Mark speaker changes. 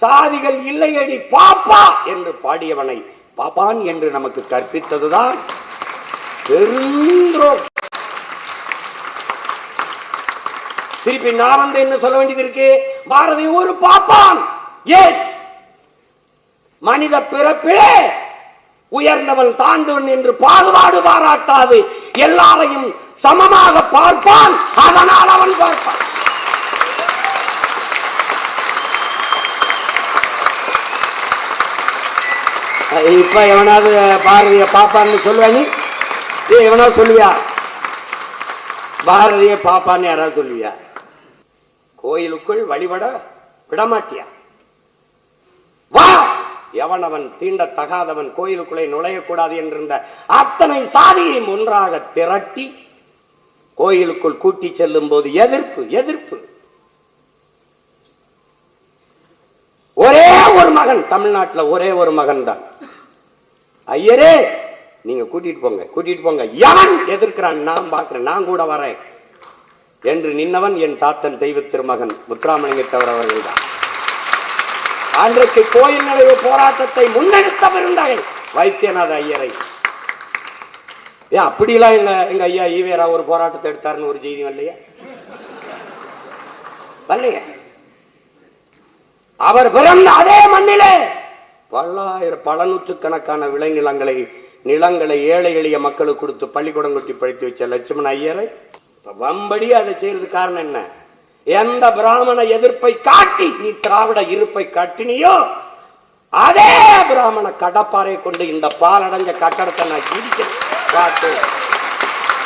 Speaker 1: சாதிகள் இல்லையடி பாப்பா என்று பாடியவனை பாப்பான் என்று நமக்கு கற்பித்ததுதான் பெருந்தோ. திருப்பி நான் வந்து என்ன சொல்ல வேண்டியது இருக்கு? பாரதி ஒரு பாப்பான். ஏன் மனித பிறப்பிலே உயர்ந்தவன் தாழ்ந்தவன் என்று பாகுபாடு பாராட்டாது எல்லாரையும் சமமாக பார்ப்பான். அதனால் அவன் பார்ப்பான். இப்ப எவனாவது பாரதிய பாப்பான்னு சொல்லுவானி? எவனாவது சொல்லுவியா? பாரதிய பாப்பான்னு யாராவது சொல்லுவியா? கோயிலுக்குள் வழிபட விடமாட்டியா? வா, எவனவன் தீண்டத்தகாதவன் கோயிலுக்குள்ளே நுழையக்கூடாது என்றிருந்த அத்தனை சாதியையும் ஒன்றாக திரட்டி கோயிலுக்குள் கூட்டி செல்லும் போது எதிர்ப்பு எதிர்ப்பு. ஒரே ஒரு மகன், தமிழ்நாட்டில் ஒரே ஒரு மகன் தான். ஐயரே நீங்க கூட்டிட்டு போங்க கூட்டிட்டு போங்க. எவன் எதிர்க்கிறான் நான் பார்க்கிறேன், நான் கூட வரேன் என்று நின்னவன் என் தாத்தன் தெய்வ திருமகன் முத்துராமலிங்கத்தவர் அவர்கள் தான். அன்றைக்கு கோயில் நுழைவு போராட்டத்தை முன்னெடுத்தவர் வைத்தியநாத ஐயரை. ஏன் அப்படிலாம் எங்க ஐயா ஈவேரா ஒரு போராட்டத்தை எடுத்தாருன்னு ஒரு செய்தி வரலையா? வரலையே. அவர் பிறந்த அதே மண்ணிலே பல நூற்றுக்கணக்கான நிலங்களை ஏழை எளிய மக்களுக்கு கொடுத்து பள்ளிக்கூடம் கொட்டி படித்து வச்ச லட்சுமண ஐயரை வம்படி அதை செய்யறது காரணம் என்ன? எந்த பிராமண எதிர்ப்பை காட்டி நீ திராவிட இருப்பை காட்டினியோ அதே பிராமண கடப்பாறை கொண்டு இந்த பாலடைஞ்ச கட்டடத்தை நான் பார்த்து